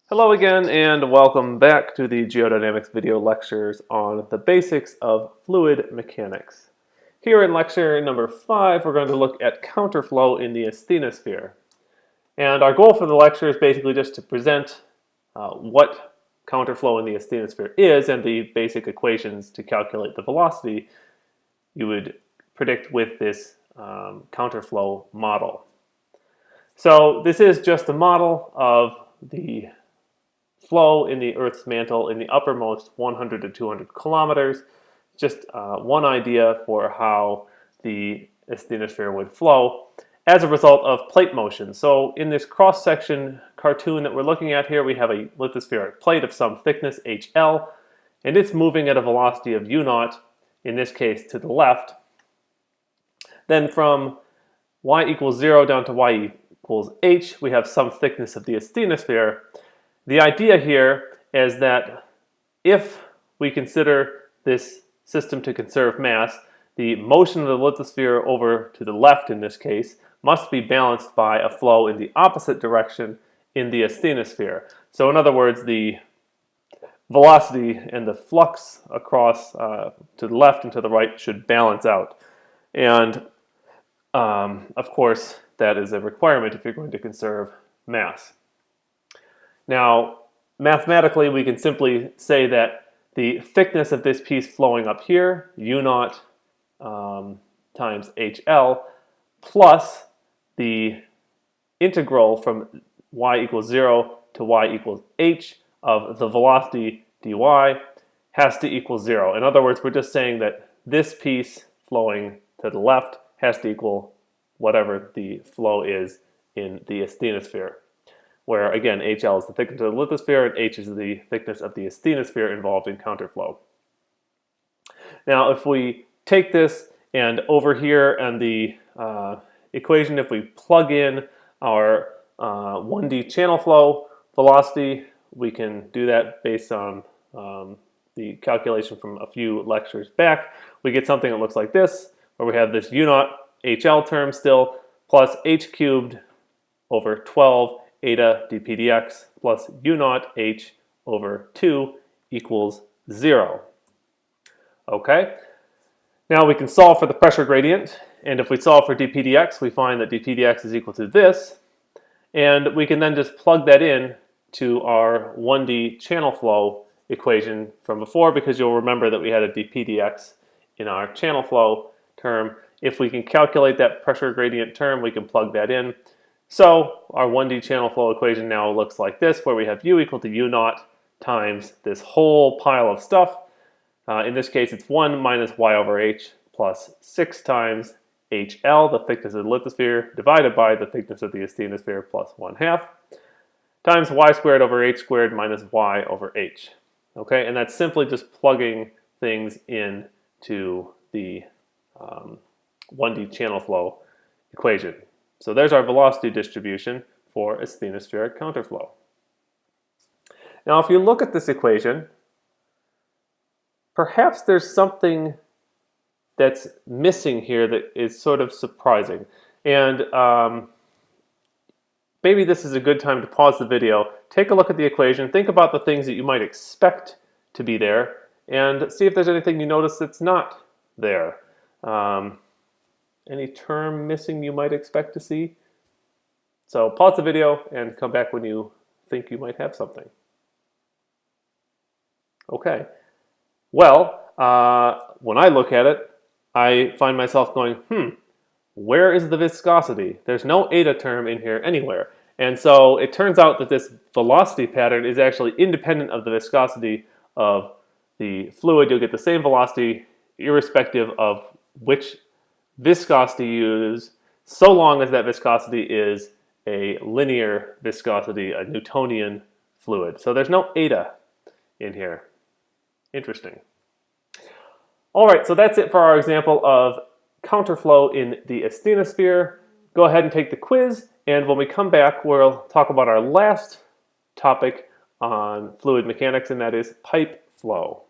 Hello again and welcome back to the Geodynamics video lectures on the basics of fluid mechanics. Here in lecture number 5 we're going to look at counterflow in the asthenosphere. And our goal for the lecture is basically just to present what counterflow in the asthenosphere is and the basic equations to calculate the velocity you would predict with this counterflow model. So this is just a model of the flow in the Earth's mantle in the uppermost 100 to 200 kilometers. Just one idea for how the asthenosphere would flow as a result of plate motion. So in this cross-section cartoon that we're looking at here, we have a lithospheric plate of some thickness, HL, and it's moving at a velocity of u0, in this case to the left. Then from y equals 0 down to y equals h, we have some thickness of the asthenosphere. The idea here is that if we consider this system to conserve mass, the motion of the lithosphere over to the left in this case must be balanced by a flow in the opposite direction in the asthenosphere. So in other words, the velocity and the flux across to the left and to the right should balance out. And of course, that is a requirement if you're going to conserve mass. Now, mathematically, we can simply say that the thickness of this piece flowing up here, u0 times HL, plus the integral from y equals 0 to y equals h of the velocity dy has to equal 0. In other words, we're just saying that this piece flowing to the left has to equal whatever the flow is in the asthenosphere, where again HL is the thickness of the lithosphere and h is the thickness of the asthenosphere involved in counterflow. Now if we take this and over here and the equation, if we plug in our 1D channel flow velocity, we can do that based on the calculation from a few lectures back. We get something that looks like this, where we have this u0 HL term still, plus h cubed over 12 eta dp dx plus u0 h over 2 equals 0. Okay, now we can solve for the pressure gradient, and if we solve for dp dx, we find that dp dx is equal to this, and we can then just plug that in to our 1D channel flow equation from before, because you'll remember that we had a dp dx in our channel flow term. If we can calculate that pressure gradient term, we can plug that in. So our 1D channel flow equation now looks like this, where we have u equal to u0 times this whole pile of stuff. In this case, it's 1 minus y over h plus 6 times HL, the thickness of the lithosphere, divided by the thickness of the asthenosphere plus 1/2, times y squared over h squared minus y over h. Okay, and that's simply just plugging things in to the 1D channel flow equation. So there's our velocity distribution for asthenospheric counterflow. Now if you look at this equation, perhaps there's something that's missing here that is sort of surprising. And maybe this is a good time to pause the video, take a look at the equation, think about the things that you might expect to be there, and see if there's anything you notice that's not there. Any term missing you might expect to see? So pause the video and come back when you think you might have something. Okay. Well, when I look at it, I find myself going, where is the viscosity? There's no eta term in here anywhere. And so it turns out that this velocity pattern is actually independent of the viscosity of the fluid. You'll get the same velocity irrespective of which viscosity you use, so long as that viscosity is a linear viscosity, a Newtonian fluid. So there's no eta in here. Interesting. All right, so that's it for our example of counterflow in the asthenosphere. Go ahead and take the quiz, and when we come back, we'll talk about our last topic on fluid mechanics, and that is pipe flow.